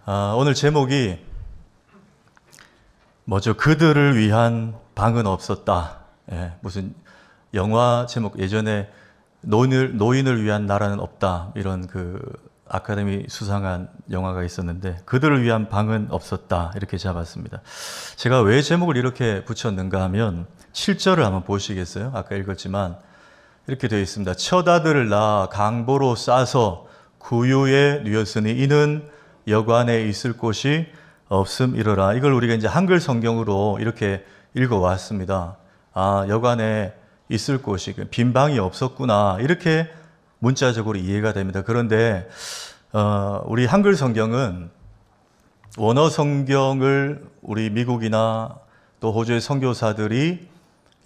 오늘 제목이 뭐죠? 그들을 위한 방은 없었다. 예, 무슨 영화 제목 예전에 노인을 위한 나라는 없다 이런 그 아카데미 수상한 영화가 있었는데 그들을 위한 방은 없었다 이렇게 잡았습니다. 제가 왜 제목을 이렇게 붙였는가 하면 7절을 한번 보시겠어요? 아까 읽었지만 이렇게 되어 있습니다. 처다들을 낳아 강보로 싸서 구유에 누였으니 이는 여관에 있을 곳이 없음이러라. 이걸 우리가 이제 한글 성경으로 이렇게 읽어왔습니다. 여관에 있을 곳이 빈 방이 없었구나 이렇게 문자적으로 이해가 됩니다. 그런데 우리 한글 성경은 원어 성경을 우리 미국이나 또 호주의 선교사들이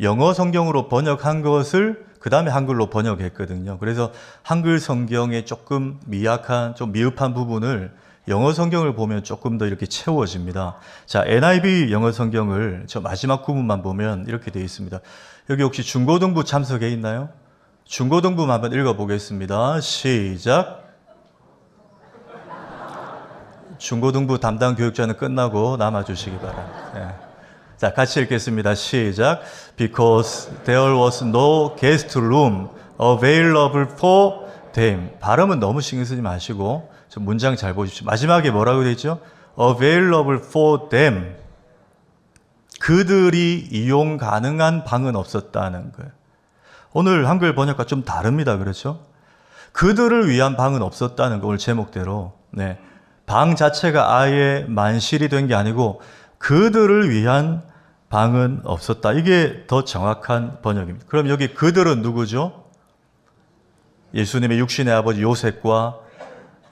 영어 성경으로 번역한 것을 그 다음에 한글로 번역했거든요. 그래서 한글 성경에 조금 미약한, 좀 미흡한 부분을 영어 성경을 보면 조금 더 이렇게 채워집니다. 자, NIV 영어 성경을 저 마지막 구문만 보면 이렇게 되어 있습니다. 여기 혹시 중고등부 참석해 있나요? 중고등부 한번 읽어보겠습니다. 시작. 중고등부 담당 교육자는 끝나고 남아주시기 바랍니다. 네. 자, 같이 읽겠습니다. 시작. Because there was no guest room available for them. 발음은 너무 신경 쓰지 마시고 좀 문장 잘 보십시오. 마지막에 뭐라고 되어 있죠? Available for them. 그들이 이용 가능한 방은 없었다는 거예요. 오늘 한글 번역과 좀 다릅니다. 그렇죠? 그들을 위한 방은 없었다는 거 오늘 제목대로. 네. 방 자체가 아예 만실이 된 게 아니고 그들을 위한 방은 없었다. 이게 더 정확한 번역입니다. 그럼 여기 그들은 누구죠? 예수님의 육신의 아버지 요셉과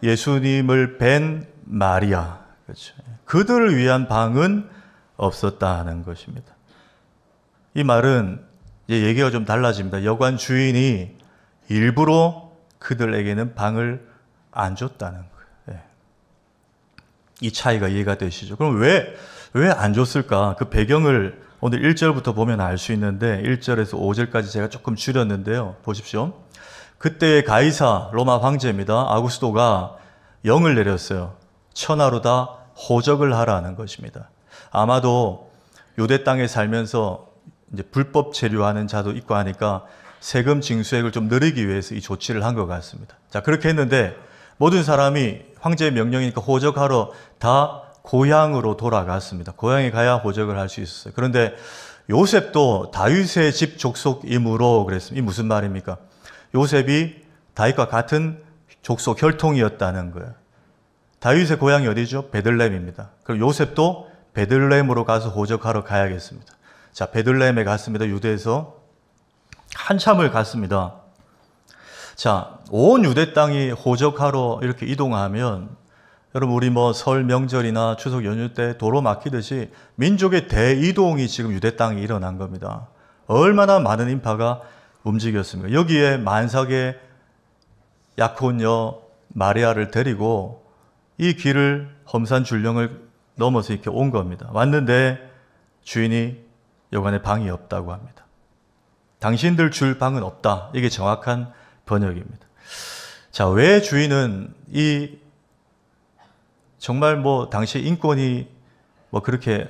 예수님을 뵌 마리아. 그렇죠. 그들을 위한 방은 없었다는 것입니다. 이 말은 이제 얘기가 좀 달라집니다. 여관 주인이 일부러 그들에게는 방을 안 줬다는 거예요. 네. 이 차이가 이해가 되시죠? 그럼 왜 안 줬을까? 그 배경을 오늘 1절부터 보면 알 수 있는데 1절에서 5절까지 제가 조금 줄였는데요. 보십시오. 그때 가이사 로마 황제입니다. 아구스도가 영을 내렸어요. 천하로 다 호적을 하라는 것입니다. 아마도 유대 땅에 살면서 이제 불법 체류하는 자도 있고 하니까 세금 징수액을 좀 늘리기 위해서 이 조치를 한 것 같습니다. 자, 그렇게 했는데 모든 사람이 황제의 명령이니까 호적하러 다 고향으로 돌아갔습니다. 고향에 가야 호적을 할 수 있었어요. 그런데 요셉도 다윗의 집 족속이므로 그랬습니다. 이 무슨 말입니까? 요셉이 다윗과 같은 족속 혈통이었다는 거예요. 다윗의 고향이 어디죠? 베들레헴입니다. 그럼 요셉도 베들레헴으로 가서 호적하러 가야겠습니다. 자, 베들레헴에 갔습니다. 유대에서 한참을 갔습니다. 자, 온 유대 땅이 호적하러 이렇게 이동하면 여러분 우리 설 명절이나 추석 연휴 때 도로 막히듯이 민족의 대이동이 지금 유대 땅에 일어난 겁니다. 얼마나 많은 인파가 움직였습니까? 여기에 만삭의 약혼녀 마리아를 데리고 이 길을 험산 줄령을 넘어서 이렇게 온 겁니다. 왔는데 주인이 여관에 방이 없다고 합니다. 당신들 줄 방은 없다. 이게 정확한 번역입니다. 자, 왜 주인은 이 정말 당시 인권이 그렇게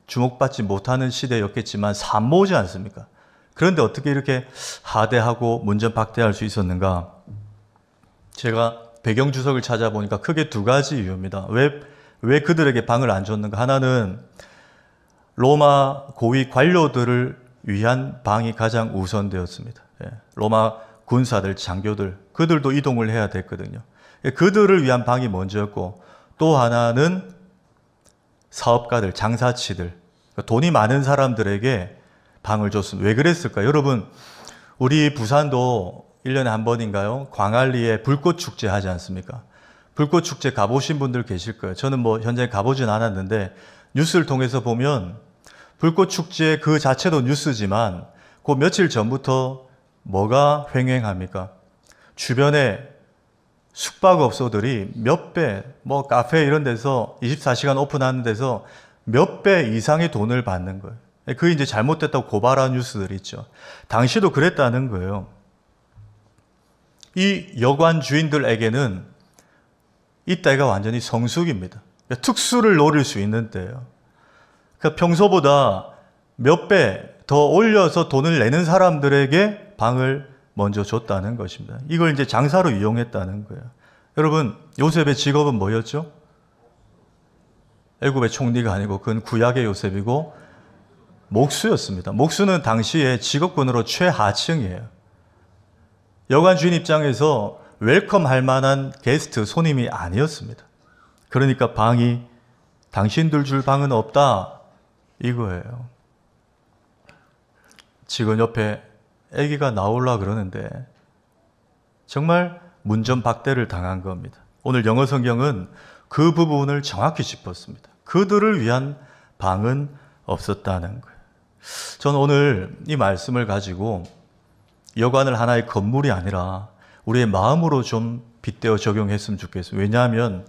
주목받지 못하는 시대였겠지만 산모지 않습니까? 그런데 어떻게 이렇게 하대하고 문전박대할 수 있었는가? 제가 배경 주석을 찾아보니까 크게 두 가지 이유입니다. 왜 그들에게 방을 안 줬는가? 하나는 로마 고위 관료들을 위한 방이 가장 우선되었습니다. 로마 군사들, 장교들, 그들도 이동을 해야 됐거든요. 그들을 위한 방이 먼저였고 또 하나는 사업가들, 장사치들, 돈이 많은 사람들에게 방을 줬습니다. 왜 그랬을까요? 여러분, 우리 부산도 1년에 한 번인가요? 광안리에 불꽃축제 하지 않습니까? 불꽃축제 가보신 분들 계실 거예요. 저는 현재 가보진 않았는데 뉴스를 통해서 보면 불꽃축제 그 자체도 뉴스지만 그 며칠 전부터 뭐가 횡행합니까? 주변에 숙박업소들이 몇 배, 카페 이런 데서 24시간 오픈하는 데서 몇 배 이상의 돈을 받는 거예요. 그게 이제 잘못됐다고 고발한 뉴스들이 있죠. 당시도 그랬다는 거예요. 이 여관 주인들에게는 이때가 완전히 성숙입니다. 그러니까 특수를 노릴 수 있는 때예요. 그러니까 평소보다 몇 배 더 올려서 돈을 내는 사람들에게 방을 먼저 줬다는 것입니다. 이걸 이제 장사로 이용했다는 거예요. 여러분, 요셉의 직업은 뭐였죠? 애굽의 총리가 아니고 그건 구약의 요셉이고 목수였습니다. 목수는 당시에 직업군으로 최하층이에요. 여관 주인 입장에서 웰컴할 만한 게스트, 손님이 아니었습니다. 그러니까 방이 당신들 줄 방은 없다 이거예요. 지금 옆에 아기가 나오려 그러는데 정말 문전박대를 당한 겁니다. 오늘 영어 성경은 그 부분을 정확히 짚었습니다. 그들을 위한 방은 없었다는 거예요. 저는 오늘 이 말씀을 가지고 여관을 하나의 건물이 아니라 우리의 마음으로 좀 빗대어 적용했으면 좋겠어요. 왜냐하면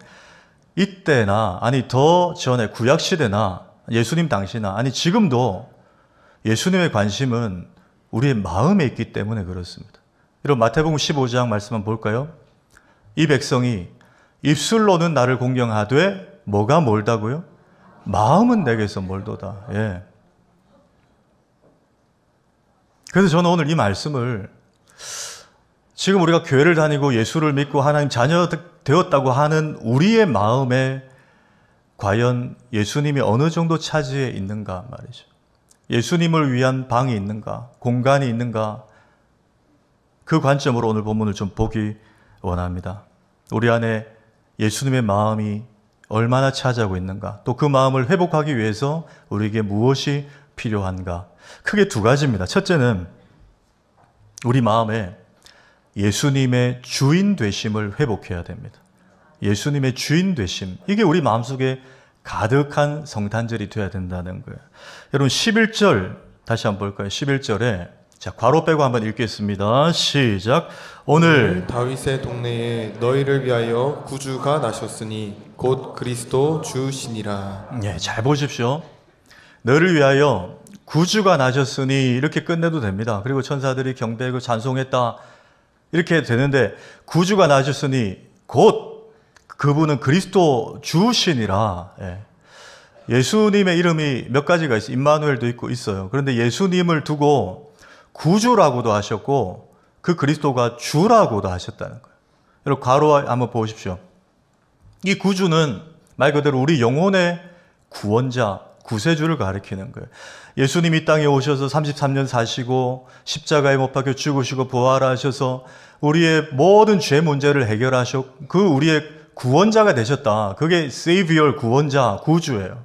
이때나 아니 더 전에 구약시대나 예수님 당시나 아니 지금도 예수님의 관심은 우리의 마음에 있기 때문에 그렇습니다. 여러분 마태복음 15장 말씀 한번 볼까요? 이 백성이 입술로는 나를 공경하되 뭐가 멀다고요? 마음은 내게서 멀도다. 예. 그래서 저는 오늘 이 말씀을 지금 우리가 교회를 다니고 예수를 믿고 하나님 자녀 되었다고 하는 우리의 마음에 과연 예수님이 어느 정도 차지해 있는가 말이죠. 예수님을 위한 방이 있는가, 공간이 있는가, 그 관점으로 오늘 본문을 좀 보기 원합니다. 우리 안에 예수님의 마음이 얼마나 차지하고 있는가, 또 그 마음을 회복하기 위해서 우리에게 무엇이 필요한가. 크게 두 가지입니다. 첫째는 우리 마음에 예수님의 주인 되심을 회복해야 됩니다. 예수님의 주인 되심, 이게 우리 마음속에 가득한 성탄절이 되어야 된다는 거예요. 여러분 11절 다시 한번 볼까요? 11절에 자 괄호 빼고 한번 읽겠습니다. 시작. 오늘 다윗의 동네에 너희를 위하여 구주가 나셨으니 곧 그리스도 주시니라. 예, 잘 보십시오. 너를 위하여 구주가 나셨으니 이렇게 끝내도 됩니다. 그리고 천사들이 경배하고 찬송했다 이렇게 되는데 구주가 나셨으니 곧 그분은 그리스도 주시니라. 예. 예수님의 이름이 몇 가지가 있어요. 임마누엘도 있고 있어요. 그런데 예수님을 두고 구주라고도 하셨고 그 그리스도가 주라고도 하셨다는 거예요. 여러분 괄호 한번 보십시오. 이 구주는 말 그대로 우리 영혼의 구원자, 구세주를 가리키는 거예요. 예수님이 이 땅에 오셔서 33년 사시고 십자가에 못 박혀 죽으시고 부활하셔서 우리의 모든 죄 문제를 해결하셨고 그 우리의 구원자가 되셨다. 그게 Savior, 구원자, 구주예요.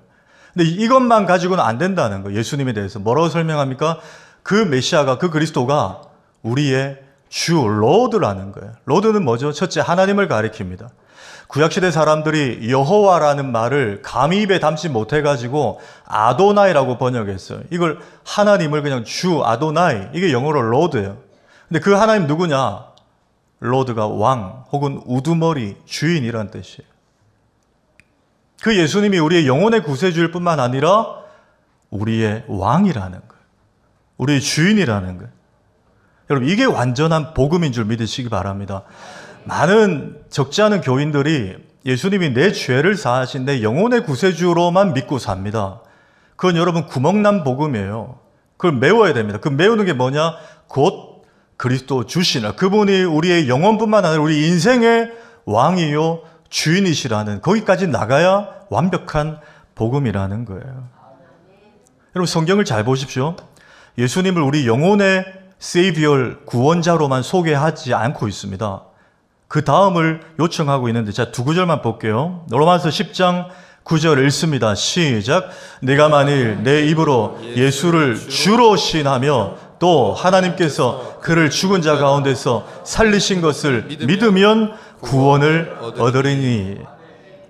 근데 이것만 가지고는 안 된다는 거예요. 예수님에 대해서 뭐라고 설명합니까? 그 메시아가, 그 그리스도가 우리의 주, 로드라는 거예요. 로드는 뭐죠? 첫째, 하나님을 가리킵니다. 구약시대 사람들이 여호와라는 말을 감히 입에 담지 못해가지고 아도나이라고 번역했어요. 이걸 하나님을 그냥 주, 아도나이, 이게 영어로 로드예요. 근데 그 하나님 누구냐? 로드가 왕 혹은 우두머리, 주인이라는 뜻이에요. 그 예수님이 우리의 영혼의 구세주일 뿐만 아니라 우리의 왕이라는 거예요. 우리의 주인이라는 거예요. 여러분 이게 완전한 복음인 줄 믿으시기 바랍니다. 많은 적지 않은 교인들이 예수님이 내 죄를 사하신 내 영혼의 구세주로만 믿고 삽니다. 그건 여러분 구멍난 복음이에요. 그걸 메워야 됩니다. 그 메우는 게 뭐냐? 곧 그리스도 주시나, 그분이 우리의 영혼뿐만 아니라 우리 인생의 왕이요 주인이시라는, 거기까지 나가야 완벽한 복음이라는 거예요. 여러분 성경을 잘 보십시오. 예수님을 우리 영혼의 세이비얼, 구원자로만 소개하지 않고 있습니다. 그 다음을 요청하고 있는데 자 두 구절만 볼게요. 로마서 10장 9절 읽습니다. 시작. 내가 만일 내 입으로 예수를 주로 시인하며 또 하나님께서 그를 죽은 자 가운데서 살리신 것을 믿으면 구원을 얻으리니.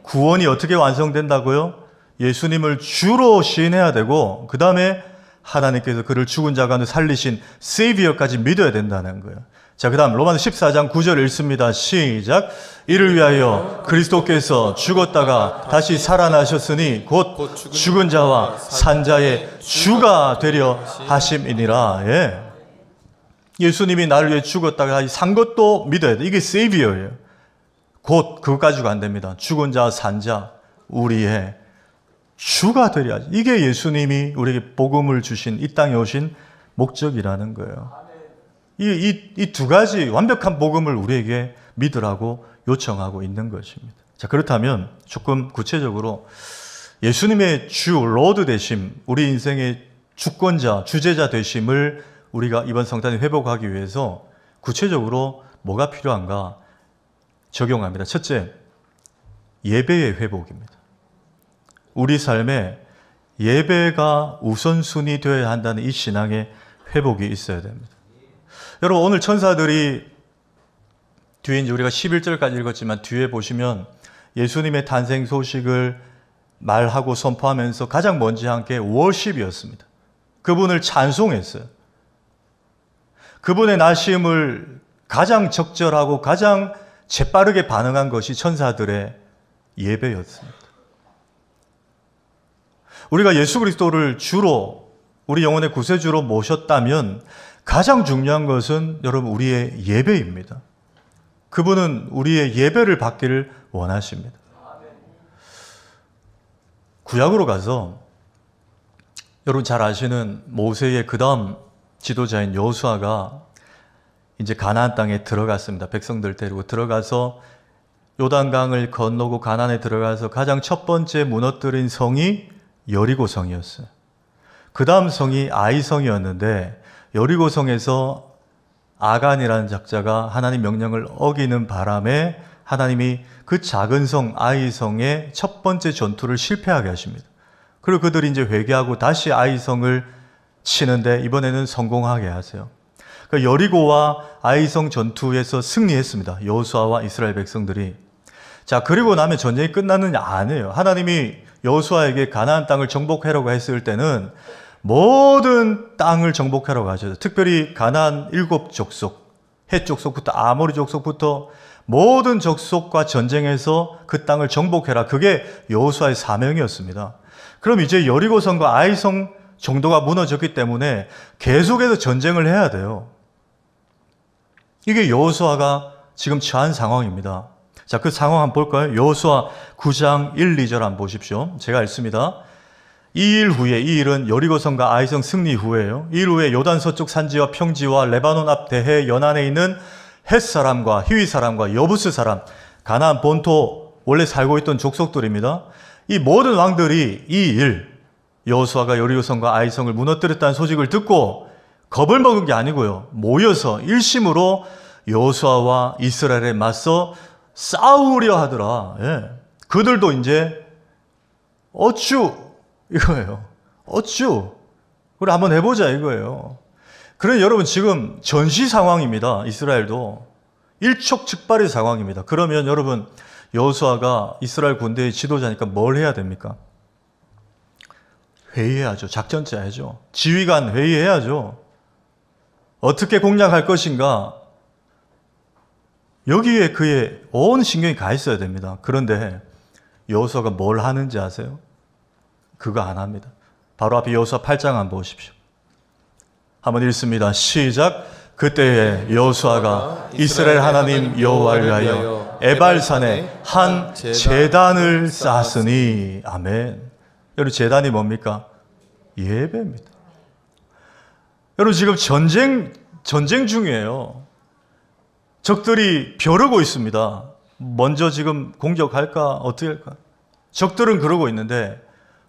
구원이 어떻게 완성된다고요? 예수님을 주로 시인해야 되고 그 다음에 하나님께서 그를 죽은 자 가운데 살리신 세이비어까지 믿어야 된다는 거예요. 자, 그 다음 로마서 14장 9절 읽습니다. 시작. 이를 위하여 그리스도께서 죽었다가 다시 살아나셨으니 곧 죽은 자와 산 자의 주가 되려 하심이니라. 예. 예수님이 나를 위해 죽었다가 다시 산 것도 믿어야 돼. 이게 세이비어예요. 곧 그것 가지고 안 됩니다. 죽은 자 산 자 우리의 주가 되려. 이게 예수님이 우리에게 복음을 주신, 이 땅에 오신 목적이라는 거예요. 이 두 가지 완벽한 복음을 우리에게 믿으라고 요청하고 있는 것입니다. 자, 그렇다면 조금 구체적으로 예수님의 주 로드 되심, 우리 인생의 주권자, 주제자 되심을 우리가 이번 성탄에 회복하기 위해서 구체적으로 뭐가 필요한가 적용합니다. 첫째, 예배의 회복입니다. 우리 삶에 예배가 우선순위 되어야 한다는 이 신앙의 회복이 있어야 됩니다. 여러분, 오늘 천사들이 뒤에 이제 우리가 11절까지 읽었지만 뒤에 보시면 예수님의 탄생 소식을 말하고 선포하면서 가장 먼저 한 게 워십이었습니다. 그분을 찬송했어요. 그분의 나심을 가장 적절하고 가장 재빠르게 반응한 것이 천사들의 예배였습니다. 우리가 예수 그리스도를 주로 우리 영혼의 구세주로 모셨다면 가장 중요한 것은 여러분 우리의 예배입니다. 그분은 우리의 예배를 받기를 원하십니다. 구약으로 가서 여러분 잘 아시는 모세의 그 다음 지도자인 여호수아가 이제 가나안 땅에 들어갔습니다. 백성들 데리고 들어가서 요단강을 건너고 가나안에 들어가서 가장 첫 번째 무너뜨린 성이 여리고성이었어요. 그 다음 성이 아이성이었는데 여리고성에서 아간이라는 작자가 하나님 명령을 어기는 바람에 하나님이 그 작은 성 아이성의 첫 번째 전투를 실패하게 하십니다. 그리고 그들이 이제 회개하고 다시 아이성을 치는데 이번에는 성공하게 하세요. 그러니까 여리고와 아이성 전투에서 승리했습니다. 여호수아와 이스라엘 백성들이. 자, 그리고 나면 전쟁이 끝났느냐? 아니에요. 하나님이 여호수아에게 가나안 땅을 정복하라고 했을 때는 모든 땅을 정복하라고 하셨어요. 특별히 가나안 7족속, 헷 족속부터 아모리 족속부터 모든 족속과 전쟁해서 그 땅을 정복해라. 그게 여호수아의 사명이었습니다. 그럼 이제 여리고성과 아이성 정도가 무너졌기 때문에 계속해서 전쟁을 해야 돼요. 이게 여호수아가 지금 처한 상황입니다. 자, 그 상황 한번 볼까요? 여호수아 9장 1, 2절 한번 보십시오. 제가 읽습니다. 이 일은 여리고성과 아이성 승리 후에요. 이 일 후에 요단 서쪽 산지와 평지와 레바논 앞 대해 연안에 있는 헷 사람과 히위 사람과 여부스 사람, 가나안 본토 원래 살고 있던 족속들입니다. 이 모든 왕들이 이 일, 여호수아가 여리고성과 아이성을 무너뜨렸다는 소식을 듣고 겁을 먹은 게 아니고요. 모여서 일심으로 여호수아와 이스라엘에 맞서 싸우려 하더라. 예. 그들도 이제 어쭈 이거예요. 어쭈 우리 한번 해보자 이거예요. 그러니 여러분 지금 전시 상황입니다. 이스라엘도 일촉즉발의 상황입니다. 그러면 여러분 여호수아가 이스라엘 군대의 지도자니까 뭘 해야 됩니까? 회의해야죠. 작전 짜야죠. 지휘관 회의해야죠. 어떻게 공략할 것인가? 여기에 그의 온 신경이 가 있어야 됩니다. 그런데 여호수아가 뭘 하는지 아세요? 그거 안 합니다. 바로 앞에 여호수아 8장 한번 보십시오. 한번 읽습니다. 시작. 그때에 여호수아가 이스라엘 하나님 여호와를 위하여 에발산에 한 제단을 쌓았으니. 아멘. 여러분 제단이 뭡니까? 예배입니다. 여러분 지금 전쟁 중이에요. 적들이 벼르고 있습니다. 먼저 지금 공격할까? 어떻게 할까? 적들은 그러고 있는데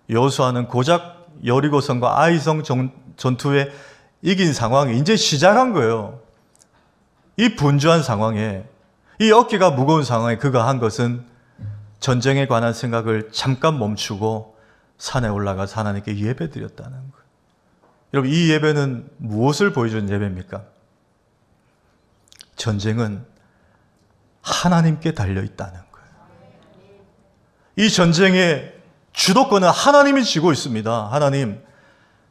여호수아는 고작 여리고성과 아이성 전투에 이긴 상황이 이제 시작한 거예요. 이 분주한 상황에, 이 어깨가 무거운 상황에 그가 한 것은 전쟁에 관한 생각을 잠깐 멈추고 산에 올라가서 하나님께 예배드렸다는 거예요. 여러분 이 예배는 무엇을 보여주는 예배입니까? 전쟁은 하나님께 달려있다는 거예요. 이 전쟁의 주도권은 하나님이 쥐고 있습니다. 하나님,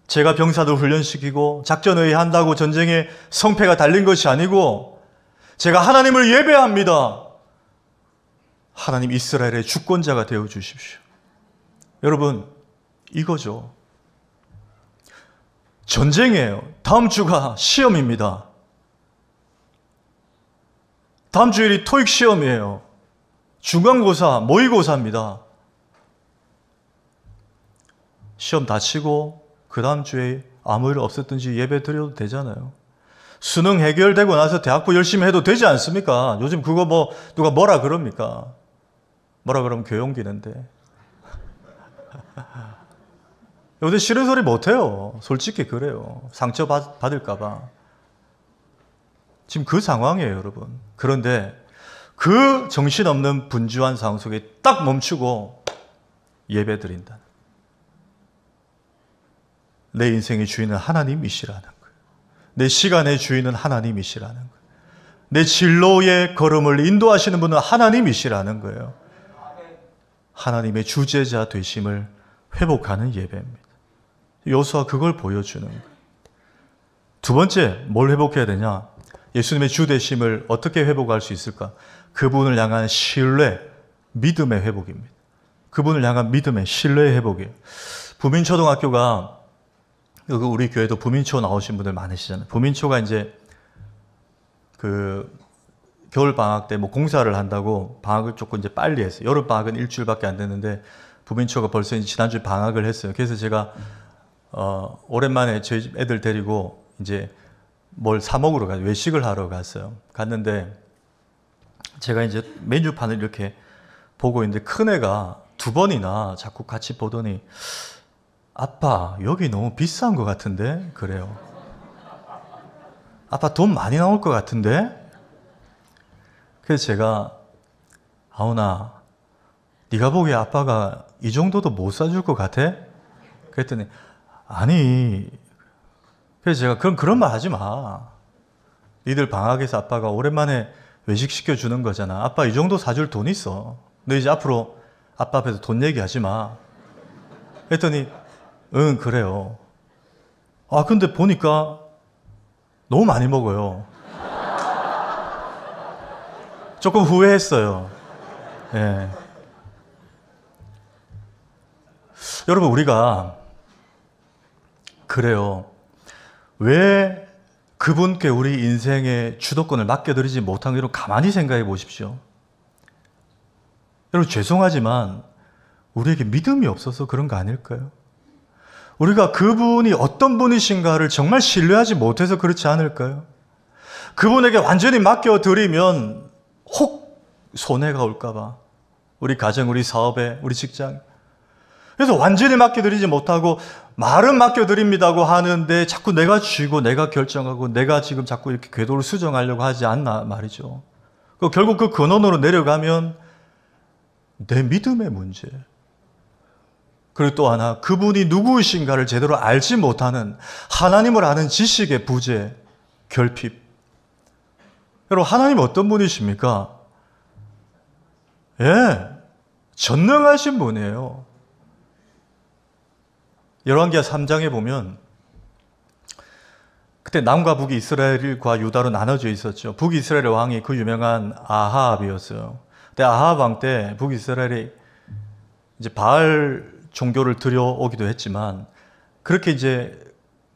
제가 병사들 훈련시키고 작전회의 한다고 전쟁에 성패가 달린 것이 아니고 제가 하나님을 예배합니다. 하나님 이스라엘의 주권자가 되어 주십시오. 여러분 이거죠. 전쟁이에요. 다음 주가 시험입니다. 다음 주일이 토익 시험이에요. 중간고사, 모의고사입니다. 시험 다 치고 그 다음 주에 아무 일 없었든지 예배 드려도 되잖아요. 수능 해결되고 나서 대학부 열심히 해도 되지 않습니까? 요즘 그거 뭐 누가 뭐라 그럽니까? 뭐라 그러면 교회 옮기는데. 요새 싫은 소리 못해요. 솔직히 그래요. 상처 받을까 봐. 지금 그 상황이에요, 여러분. 그런데 그 정신없는 분주한 상황 속에 딱 멈추고 예배 드린다. 내 인생의 주인은 하나님이시라는 거예요. 내 시간의 주인은 하나님이시라는 거예요. 내 진로의 걸음을 인도하시는 분은 하나님이시라는 거예요. 하나님의 주제자 되심을 회복하는 예배입니다. 여호수아 그걸 보여주는 거예요. 두 번째, 뭘 회복해야 되냐? 예수님의 주 되심을 어떻게 회복할 수 있을까? 그분을 향한 신뢰, 믿음의 회복입니다. 그분을 향한 믿음의 신뢰의 회복이에요. 부민초등학교가, 우리 교회도 부민초 나오신 분들 많으시잖아요. 부민초가 이제 그 겨울 방학 때 뭐 공사를 한다고 방학을 조금 이제 빨리 했어요. 여름 방학은 일주일밖에 안 됐는데 부민초가 벌써 이제 지난주에 방학을 했어요. 그래서 제가 오랜만에 저희 집 애들 데리고 이제 뭘 사 먹으러 가요. 외식을 하러 갔어요. 갔는데 제가 이제 메뉴판을 이렇게 보고 있는데 큰애가 두 번이나 자꾸 같이 보더니 아빠 여기 너무 비싼 것 같은데? 그래요. 아빠 돈 많이 나올 것 같은데? 그래서 제가 아우나 네가 보기에 아빠가 이 정도도 못 사줄 것 같아? 그랬더니 아니. 그래서 제가 그런 말 하지 마. 니들 방학에서 아빠가 오랜만에 외식 시켜주는 거잖아. 아빠 이 정도 사줄 돈 있어. 너 이제 앞으로 아빠 앞에서 돈 얘기하지 마. 그랬더니 응 그래요. 아 근데 보니까 너무 많이 먹어요. 조금 후회했어요. 예. 여러분 우리가 그래요. 왜 그분께 우리 인생의 주도권을 맡겨드리지 못한 거, 여러분 가만히 생각해 보십시오. 여러분 죄송하지만 우리에게 믿음이 없어서 그런 거 아닐까요? 우리가 그분이 어떤 분이신가를 정말 신뢰하지 못해서 그렇지 않을까요? 그분에게 완전히 맡겨드리면 혹 손해가 올까 봐. 우리 가정, 우리 사업에, 우리 직장. 그래서 완전히 맡겨드리지 못하고 말은 맡겨드립니다고 하는데 자꾸 내가 쥐고 내가 결정하고 내가 지금 자꾸 이렇게 궤도를 수정하려고 하지 않나 말이죠. 결국 그 근원으로 내려가면 내 믿음의 문제. 그리고 또 하나 그분이 누구이신가를 제대로 알지 못하는 하나님을 아는 지식의 부재, 결핍. 여러분 하나님 어떤 분이십니까? 예, 전능하신 분이에요. 열왕기하 3장에 보면 그때 남과 북이 이스라엘과 유다로 나눠져 있었죠. 북이스라엘의 왕이 그 유명한 아합이었어요. 근데 아합 왕 때 북이스라엘이 이제 바알 종교를 들여오기도 했지만 그렇게 이제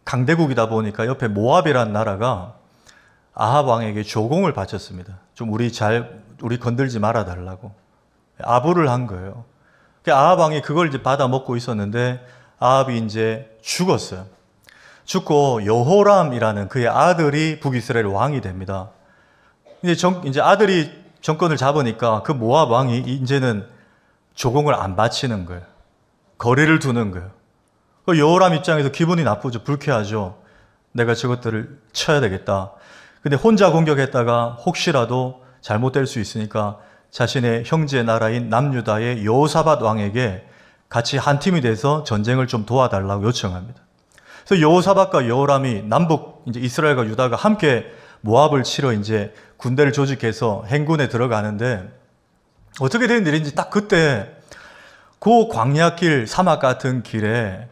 강대국이다 보니까 옆에 모압이라는 나라가 아합 왕에게 조공을 바쳤습니다. 좀 우리 건들지 말아 달라고 아부를 한 거예요. 아합 왕이 그걸 이제 받아 먹고 있었는데 아합이 이제 죽었어요. 죽고 여호람이라는 그의 아들이 북이스라엘 왕이 됩니다. 이제 아들이 정권을 잡으니까 그 모압 왕이 이제는 조공을 안 바치는 거예요. 거리를 두는 거예요. 그 여호람 입장에서 기분이 나쁘죠. 불쾌하죠. 내가 저것들을 쳐야 되겠다. 근데 혼자 공격했다가 혹시라도 잘못될 수 있으니까 자신의 형제 나라인 남유다의 여호사밧 왕에게 같이 한 팀이 돼서 전쟁을 좀 도와달라고 요청합니다. 그래서 여호사밧과 여호람이 남북 이제 이스라엘과 유다가 함께 모압을 치러 이제 군대를 조직해서 행군에 들어가는데 어떻게 된 일인지 딱 그때 그 광야길 사막 같은 길에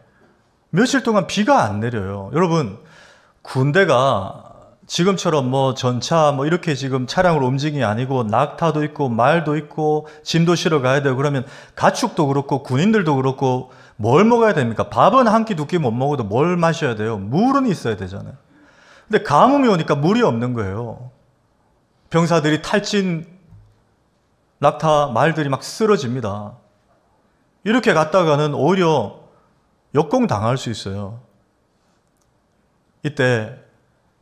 며칠 동안 비가 안 내려요. 여러분 군대가 지금처럼 뭐 전차 뭐 이렇게 지금 차량으로 움직이는 게 아니고 낙타도 있고 말도 있고 짐도 실어 가야 되고 그러면 가축도 그렇고 군인들도 그렇고 뭘 먹어야 됩니까? 밥은 한 끼 두 끼 못 먹어도 뭘 마셔야 돼요? 물은 있어야 되잖아요. 근데 가뭄이 오니까 물이 없는 거예요. 병사들이 탈진 낙타 말들이 막 쓰러집니다. 이렇게 갔다가는 오히려 역공당할 수 있어요. 이때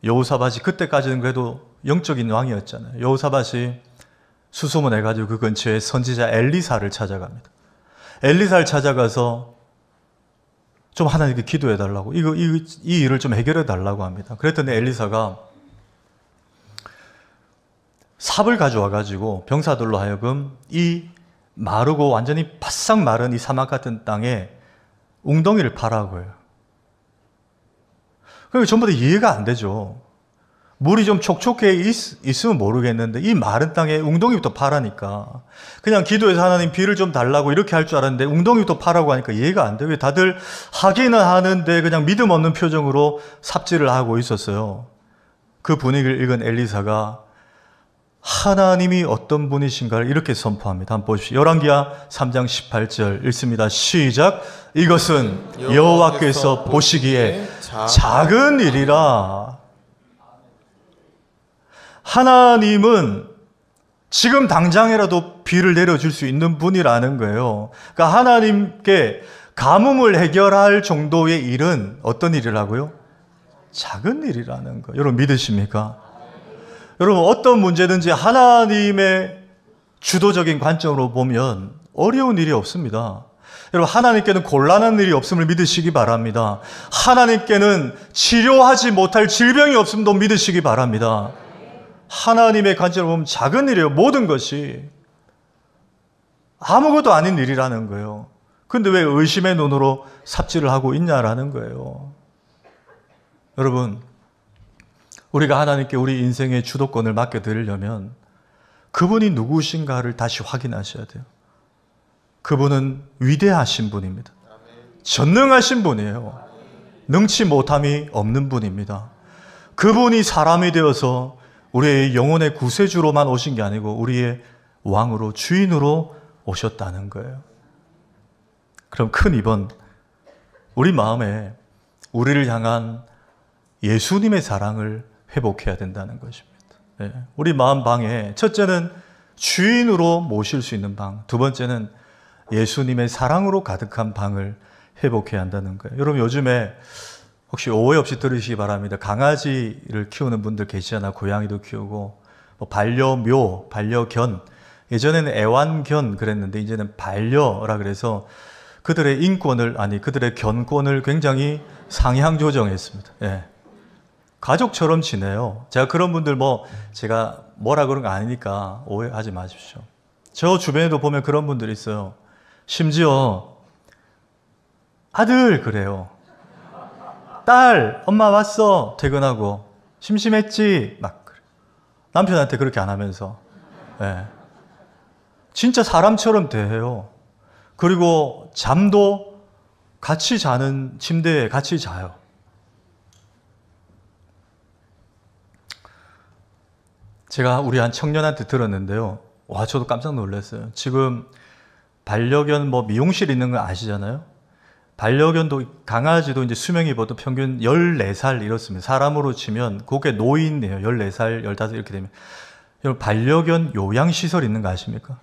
여호사밧이, 그때까지는 그래도 영적인 왕이었잖아요. 여호사밧이 수소문해가지고 그 근처에 선지자 엘리사를 찾아갑니다. 엘리사를 찾아가서 좀 하나님께 기도해달라고, 이 일을 좀 해결해달라고 합니다. 그랬더니 엘리사가 삽을 가져와가지고 병사들로 하여금 이 마르고 완전히 바싹 마른 이 사막 같은 땅에 웅덩이를 파라고요. 그러니까 전부 다 이해가 안 되죠. 물이 좀 촉촉해 있으면 모르겠는데 이 마른 땅에 웅덩이부터 파라니까, 그냥 기도해서 하나님 비를 좀 달라고 이렇게 할 줄 알았는데 웅덩이부터 파라고 하니까 이해가 안 돼요. 다들 하기는 하는데 그냥 믿음 없는 표정으로 삽질을 하고 있었어요. 그 분위기를 읽은 엘리사가 하나님이 어떤 분이신가를 이렇게 선포합니다. 한번 보십시오. 열왕기하 3장 18절 읽습니다. 시작. 이것은 여호와께서 보시기에 작은 일이라. 하나님은 지금 당장이라도 비를 내려줄 수 있는 분이라는 거예요. 그러니까 하나님께 가뭄을 해결할 정도의 일은 어떤 일이라고요? 작은 일이라는 거예요. 여러분 믿으십니까? 여러분 어떤 문제든지 하나님의 주도적인 관점으로 보면 어려운 일이 없습니다. 여러분 하나님께는 곤란한 일이 없음을 믿으시기 바랍니다. 하나님께는 치료하지 못할 질병이 없음도 믿으시기 바랍니다. 하나님의 관점으로 보면 작은 일이에요. 모든 것이 아무것도 아닌 일이라는 거예요. 근데 왜 의심의 눈으로 삽질을 하고 있냐라는 거예요. 여러분 우리가 하나님께 우리 인생의 주도권을 맡겨드리려면 그분이 누구신가를 다시 확인하셔야 돼요. 그분은 위대하신 분입니다. 전능하신 분이에요. 능치 못함이 없는 분입니다. 그분이 사람이 되어서 우리의 영혼의 구세주로만 오신 게 아니고 우리의 왕으로, 주인으로 오셨다는 거예요. 그럼 큰 이번 우리 마음에 우리를 향한 예수님의 사랑을 회복해야 된다는 것입니다. 네. 우리 마음 방에 첫째는 주인으로 모실 수 있는 방, 두 번째는 예수님의 사랑으로 가득한 방을 회복해야 한다는 거예요. 여러분 요즘에 혹시 오해 없이 들으시기 바랍니다. 강아지를 키우는 분들 계시잖아요. 고양이도 키우고 뭐 반려묘, 반려견, 예전에는 애완견 그랬는데 이제는 반려라 그래서 그들의 인권을, 아니 그들의 견권을 굉장히 상향 조정했습니다. 예. 가족처럼 지내요. 제가 그런 분들 제가 뭐라 그런 거 아니니까 오해하지 마십시오. 저 주변에도 보면 그런 분들이 있어요. 심지어 아들 그래요. 딸, 엄마 왔어. 퇴근하고 심심했지? 막 그래. 남편한테 그렇게 안 하면서. 예. 진짜 사람처럼 대해요. 그리고 잠도 같이 자는 침대에 같이 자요. 제가 우리 한 청년한테 들었는데요. 와, 저도 깜짝 놀랐어요. 지금 반려견 미용실 있는 거 아시잖아요? 반려견도, 강아지도 이제 수명이 보통 평균 14살 이렇습니다. 사람으로 치면 그게 노인이에요. 14살, 15 이렇게 되면. 여러분, 반려견 요양시설 있는 거 아십니까?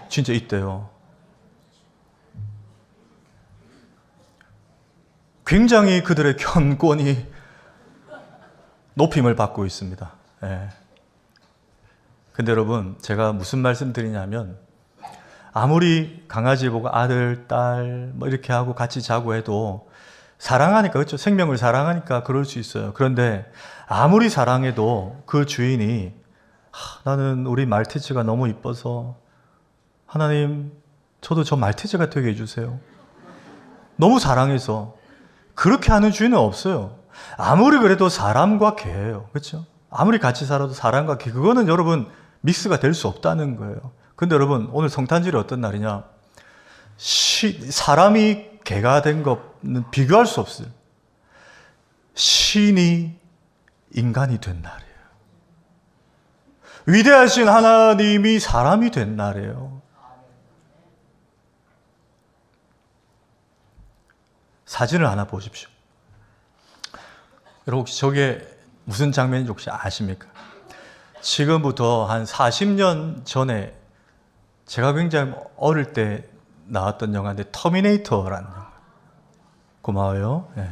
진짜 있대요. 굉장히 그들의 견권이 높임을 받고 있습니다. 예. 근데 여러분, 제가 무슨 말씀 드리냐면, 아무리 강아지 보고 아들, 딸, 이렇게 하고 같이 자고 해도 사랑하니까, 그렇죠? 생명을 사랑하니까 그럴 수 있어요. 그런데 아무리 사랑해도 그 주인이, 나는 우리 말티즈가 너무 이뻐서, 하나님, 저도 저 말티즈가 되게 해주세요. 너무 사랑해서. 그렇게 하는 주인은 없어요. 아무리 그래도 사람과 개예요. 그렇죠? 아무리 같이 살아도 사람과 개, 그거는 여러분 믹스가 될 수 없다는 거예요. 근데 여러분 오늘 성탄절이 어떤 날이냐? 사람이 개가 된 것은 비교할 수 없어요. 신이 인간이 된 날이에요. 위대하신 하나님이 사람이 된 날이에요. 사진을 하나 보십시오. 여러분 혹시 저게 무슨 장면인지 혹시 아십니까? 지금부터 한 40년 전에 제가 굉장히 어릴 때 나왔던 영화인데 터미네이터라는 영화. 고마워요. 네.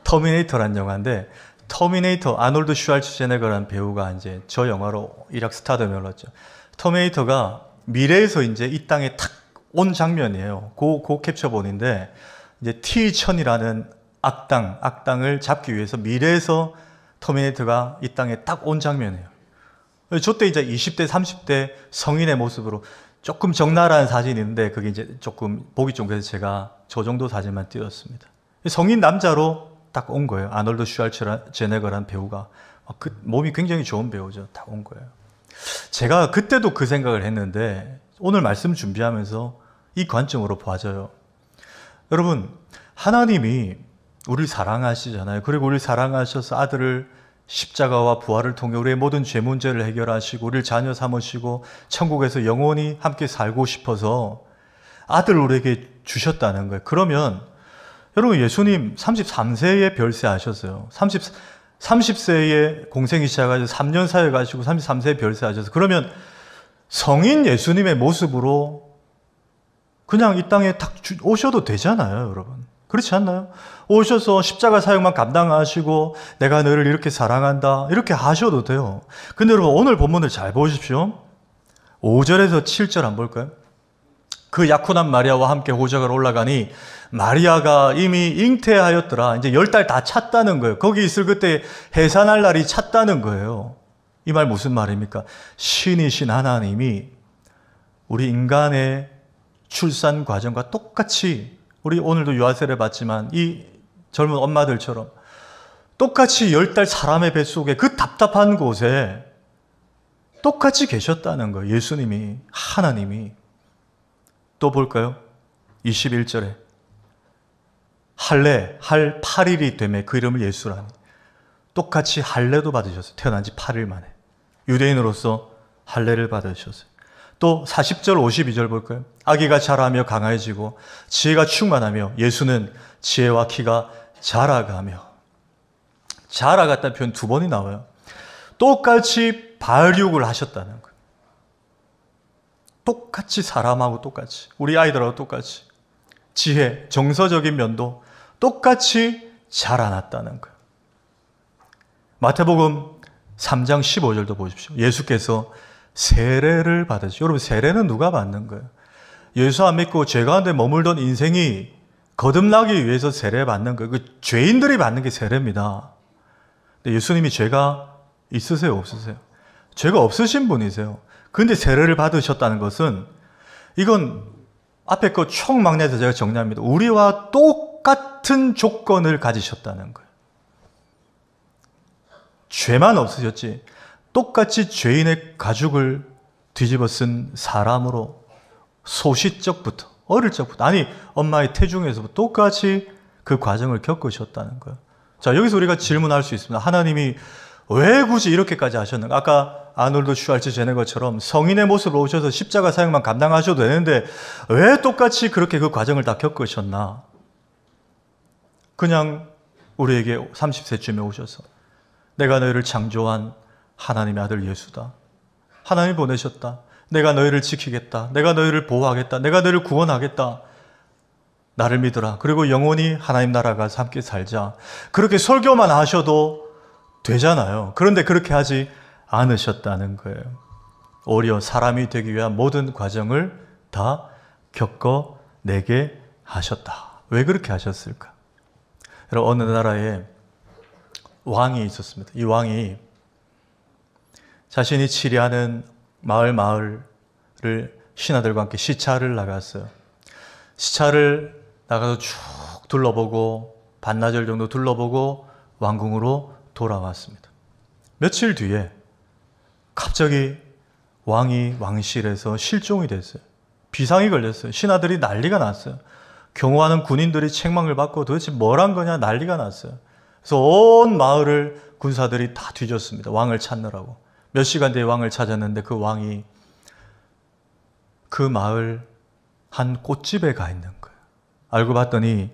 터미네이터라는 영화인데 터미네이터 아놀드 슈왈츠제네거라는 배우가 이제 저 영화로 일약 스타덤을 얻었죠. 터미네이터가 미래에서 이제 이 땅에 탁 온 장면이에요. 그 캡처본인데 이제 T-1000이라는 악당을 잡기 위해서 미래에서 터미네이터가 이 땅에 딱 온 장면이에요. 저 때 이제 20대, 30대 성인의 모습으로 조금 적나라한 사진이 있는데 그게 이제 조금 보기 좀 그래서 제가 저 정도 사진만 띄웠습니다. 성인 남자로 딱 온 거예요. 아놀드 슈왈츠제네거라는 배우가. 그 몸이 굉장히 좋은 배우죠. 딱 온 거예요. 제가 그때도 그 생각을 했는데 오늘 말씀 준비하면서 이 관점으로 봐져요. 여러분, 하나님이 우리를 사랑하시잖아요. 그리고 우리를 사랑하셔서 아들을 십자가와 부활을 통해 우리의 모든 죄 문제를 해결하시고 우리를 자녀 삼으시고 천국에서 영원히 함께 살고 싶어서 아들을 우리에게 주셨다는 거예요. 그러면 여러분, 예수님 33세에 별세하셨어요. 30세에 공생이 시작하셔서 3년 사역을 가시고 33세에 별세하셔서 그러면 성인 예수님의 모습으로 그냥 이 땅에 딱 오셔도 되잖아요, 여러분. 그렇지 않나요? 오셔서 십자가 사역만 감당하시고 내가 너를 이렇게 사랑한다 이렇게 하셔도 돼요. 근데 여러분 오늘 본문을 잘 보십시오. 5절에서 7절 한번 볼까요? 그 약혼한 마리아와 함께 호적을 올라가니 마리아가 이미 잉태하였더라. 이제 10달 다 찼다는 거예요. 거기 있을 그때 해산할 날이 찼다는 거예요. 이 말 무슨 말입니까? 신이신 하나님이 우리 인간의 출산 과정과 똑같이 우리 오늘도 유아세례 받지만 이 젊은 엄마들처럼 똑같이 10달 사람의 뱃속에 그 답답한 곳에 똑같이 계셨다는 거예요. 예수님이, 하나님이. 또 볼까요? 21절에 할례, 할 8일이 되매 그 이름을 예수라니. 똑같이 할례도 받으셨어요. 태어난 지 8일 만에. 유대인으로서 할례를 받으셨어요. 또 40절 52절 볼까요? 아기가 자라며 강해지고 지혜가 충만하며 예수는 지혜와 키가 자라가며. 자라갔다는 표현 2번이 나와요. 똑같이 발육을 하셨다는 거예요. 똑같이 사람하고 똑같이 우리 아이들하고 똑같이 지혜, 정서적인 면도 똑같이 자라났다는 거예요. 마태복음 3장 15절도 보십시오. 예수께서 세례를 받으시죠. 여러분 세례는 누가 받는 거예요? 예수 안 믿고 죄 가운데 머물던 인생이 거듭나기 위해서 세례 받는 거예요. 그 죄인들이 받는 게 세례입니다. 근데 예수님이 죄가 있으세요? 없으세요? 죄가 없으신 분이세요. 근데 세례를 받으셨다는 것은 이건 앞에 거 총망라해서 제가 정리합니다. 우리와 똑같은 조건을 가지셨다는 거예요. 죄만 없으셨지 똑같이 죄인의 가죽을 뒤집어 쓴 사람으로 소시적부터 어릴 적부터 아니 엄마의 태중에서부터 똑같이 그 과정을 겪으셨다는 거예요. 자, 여기서 우리가 질문할 수 있습니다. 하나님이 왜 굳이 이렇게까지 하셨는가? 아까 아놀드 슈왈츠제네거처럼 성인의 모습으로 오셔서 십자가 사역만 감당하셔도 되는데 왜 똑같이 그렇게 그 과정을 다 겪으셨나? 그냥 우리에게 30세쯤에 오셔서 내가 너희를 창조한 하나님의 아들 예수다. 하나님이 보내셨다. 내가 너희를 지키겠다. 내가 너희를 보호하겠다. 내가 너희를 구원하겠다. 나를 믿으라. 그리고 영원히 하나님 나라 가서 함께 살자. 그렇게 설교만 하셔도 되잖아요. 그런데 그렇게 하지 않으셨다는 거예요. 오히려 사람이 되기 위한 모든 과정을 다 겪어내게 하셨다. 왜 그렇게 하셨을까? 여러분, 어느 나라에 왕이 있었습니다. 이 왕이 자신이 치리하는 마을을 신하들과 함께 시차를 나갔어요. 시차를 나가서 쭉 둘러보고 반나절 정도 둘러보고 왕궁으로 돌아왔습니다. 며칠 뒤에 갑자기 왕이 왕실에서 실종이 됐어요. 비상이 걸렸어요. 신하들이 난리가 났어요. 경호하는 군인들이 책망을 받고 도대체 뭘 한 거냐 난리가 났어요. 그래서 온 마을을 군사들이 다 뒤졌습니다. 왕을 찾느라고. 몇 시간 뒤에 왕을 찾았는데 그 왕이 그 마을 한 꽃집에 가 있는 거예요. 알고 봤더니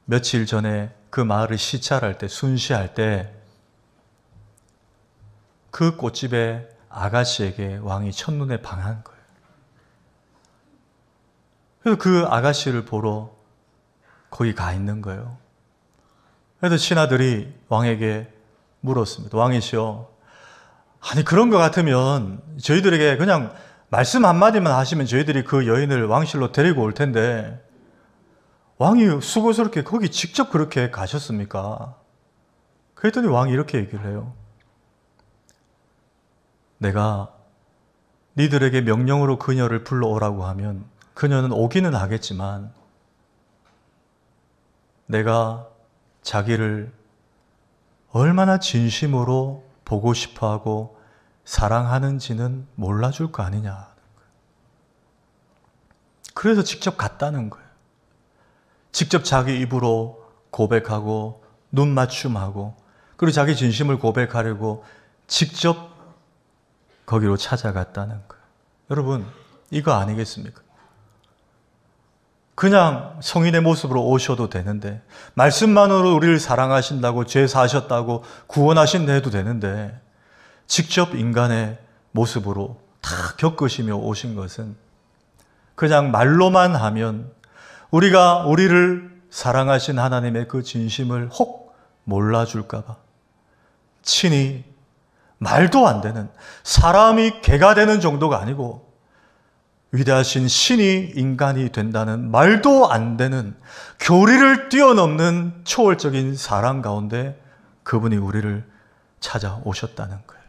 며칠 전에 그 마을을 시찰할 때, 순시할 때 그 꽃집의 아가씨에게 왕이 첫눈에 반한 거예요. 그래서 그 아가씨를 보러 거기 가 있는 거예요. 그래서 신하들이 왕에게 물었습니다. 왕이시여, 아니 그런 것 같으면 저희들에게 그냥 말씀 한마디만 하시면 저희들이 그 여인을 왕실로 데리고 올 텐데 왕이 수고스럽게 거기 직접 그렇게 가셨습니까? 그랬더니 왕이 이렇게 얘기를 해요. 내가 니들에게 명령으로 그녀를 불러오라고 하면 그녀는 오기는 하겠지만 내가 자기를 얼마나 진심으로 보고 싶어하고 사랑하는지는 몰라줄 거 아니냐. 그래서 직접 갔다는 거예요. 직접 자기 입으로 고백하고 눈 맞춤하고 그리고 자기 진심을 고백하려고 직접 거기로 찾아갔다는 거예요. 여러분, 이거 아니겠습니까? 그냥 성인의 모습으로 오셔도 되는데 말씀만으로 우리를 사랑하신다고 죄 사하셨다고 구원하신다 해도 되는데 직접 인간의 모습으로 다 겪으시며 오신 것은 그냥 말로만 하면 우리가 우리를 사랑하신 하나님의 그 진심을 혹 몰라줄까 봐 친히 말도 안 되는, 사람이 개가 되는 정도가 아니고 위대하신 신이 인간이 된다는 말도 안 되는, 교리를 뛰어넘는 초월적인 사랑 가운데 그분이 우리를 찾아오셨다는 거예요.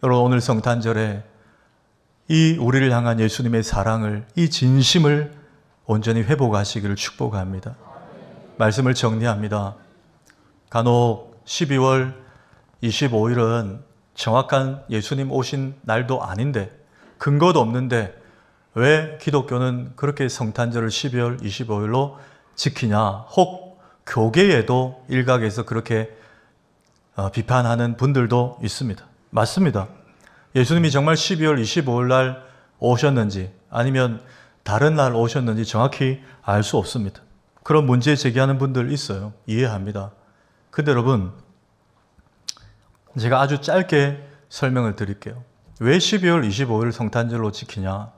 여러분, 오늘 성탄절에 이 우리를 향한 예수님의 사랑을, 이 진심을 온전히 회복하시기를 축복합니다. 말씀을 정리합니다. 간혹 12월 25일은 정확한 예수님 오신 날도 아닌데, 근거도 없는데 왜 기독교는 그렇게 성탄절을 12월 25일로 지키냐? 혹 교계에도 일각에서 그렇게 비판하는 분들도 있습니다. 맞습니다. 예수님이 정말 12월 25일 날 오셨는지 아니면 다른 날 오셨는지 정확히 알 수 없습니다. 그런 문제 제기하는 분들 있어요. 이해합니다. 근데 여러분, 제가 아주 짧게 설명을 드릴게요. 왜 12월 25일 성탄절로 지키냐?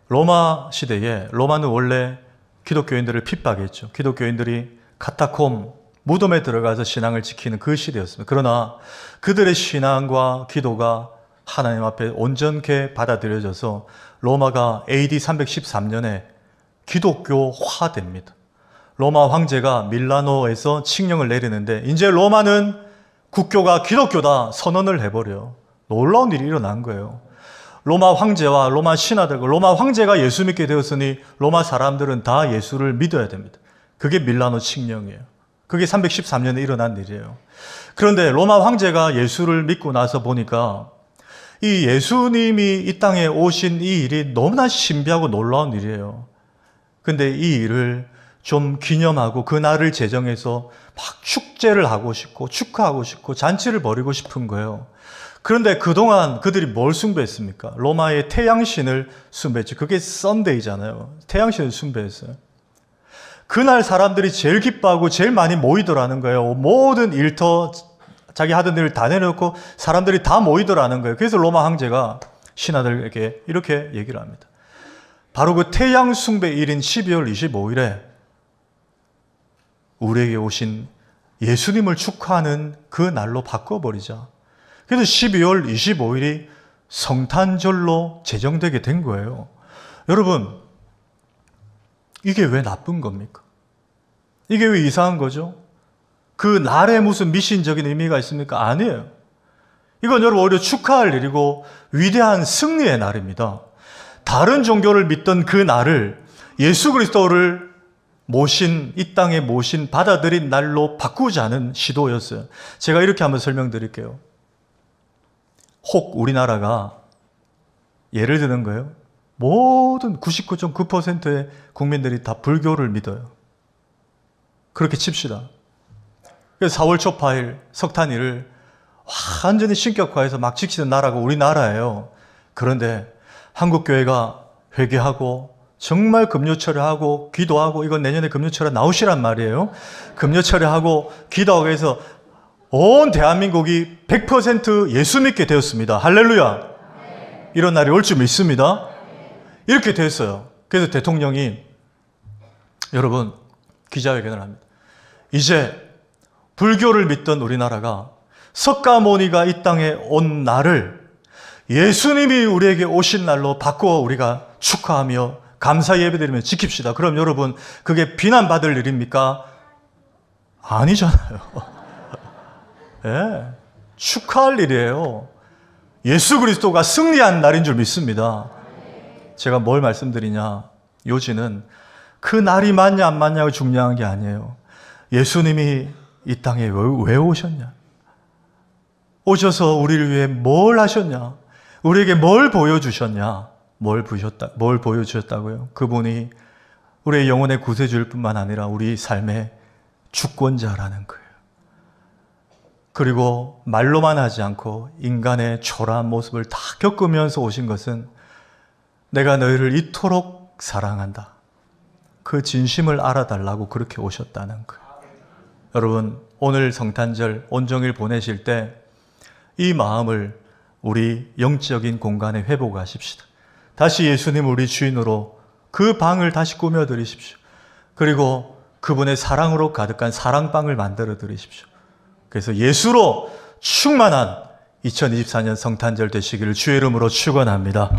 로마 시대에, 로마는 원래 기독교인들을 핍박했죠. 기독교인들이 카타콤, 무덤에 들어가서 신앙을 지키는 그 시대였습니다. 그러나 그들의 신앙과 기도가 하나님 앞에 온전케 받아들여져서 로마가 AD 313년에 기독교화됩니다. 로마 황제가 밀라노에서 칙령을 내리는데 이제 로마는 국교가 기독교다 선언을 해버려요. 놀라운 일이 일어난 거예요. 로마 황제와 로마 신하들과 로마 황제가 예수 믿게 되었으니 로마 사람들은 다 예수를 믿어야 됩니다. 그게 밀라노 칙령이에요. 그게 313년에 일어난 일이에요. 그런데 로마 황제가 예수를 믿고 나서 보니까 이 예수님이 이 땅에 오신 이 일이 너무나 신비하고 놀라운 일이에요. 근데 이 일을 좀 기념하고 그 날을 제정해서 막 축제를 하고 싶고 축하하고 싶고 잔치를 벌이고 싶은 거예요. 그런데 그동안 그들이 뭘 숭배했습니까? 로마의 태양신을 숭배했죠. 그게 썬데이잖아요. 태양신을 숭배했어요. 그날 사람들이 제일 기뻐하고 제일 많이 모이더라는 거예요. 모든 일터 자기 하던 일을 다 내놓고 사람들이 다 모이더라는 거예요. 그래서 로마 황제가 신하들에게 이렇게 얘기를 합니다. 바로 그 태양 숭배일인 12월 25일에 우리에게 오신 예수님을 축하하는 그 날로 바꿔버리자. 그래서 12월 25일이 성탄절로 제정되게 된 거예요. 여러분, 이게 왜 나쁜 겁니까? 이게 왜 이상한 거죠? 그 날에 무슨 미신적인 의미가 있습니까? 아니에요. 이건 여러분 오히려 축하할 일이고 위대한 승리의 날입니다. 다른 종교를 믿던 그 날을 예수 그리스도를 모신, 이 땅에 모신, 받아들인 날로 바꾸자는 시도였어요. 제가 이렇게 한번 설명드릴게요. 혹 우리나라가 예를 드는 거예요. 모든 99.9%의 국민들이 다 불교를 믿어요. 그렇게 칩시다. 그래서 4월 초파일, 석탄일을 완전히 신격화해서 막 지키는 나라가 우리나라예요. 그런데 한국교회가 회개하고 정말 금요철회하고 기도하고, 이건 내년에 금요철회 나오시란 말이에요. 금요철회하고 기도하고 해서 온 대한민국이 100% 예수 믿게 되었습니다. 할렐루야. 이런 날이 올 줄 믿습니다. 이렇게 됐어요. 그래서 대통령이 여러분 기자회견을 합니다. 이제 불교를 믿던 우리나라가 석가모니가 이 땅에 온 날을 예수님이 우리에게 오신 날로 바꾸어 우리가 축하하며 감사 예배드리며 지킵시다. 그럼 여러분 그게 비난받을 일입니까? 아니잖아요. 예, 축하할 일이에요. 예수 그리스도가 승리한 날인 줄 믿습니다. 제가 뭘 말씀드리냐, 요지는 그 날이 맞냐 안 맞냐가 중요한 게 아니에요. 예수님이 이 땅에 왜 오셨냐, 오셔서 우리를 위해 뭘 하셨냐, 우리에게 뭘 보여주셨냐, 뭘 보여주셨다고요? 그분이 우리의 영혼의 구세주일 뿐만 아니라 우리 삶의 주권자라는 거예요. 그리고 말로만 하지 않고 인간의 초라한 모습을 다 겪으면서 오신 것은 내가 너희를 이토록 사랑한다, 그 진심을 알아달라고 그렇게 오셨다는 거예요. 여러분 오늘 성탄절 온종일 보내실 때 이 마음을 우리 영적인 공간에 회복하십시다. 다시 예수님 우리 주인으로 그 방을 다시 꾸며드리십시오. 그리고 그분의 사랑으로 가득한 사랑방을 만들어 드리십시오. 그래서 예수로 충만한 2024년 성탄절 되시기를 주의 이름으로 축원합니다.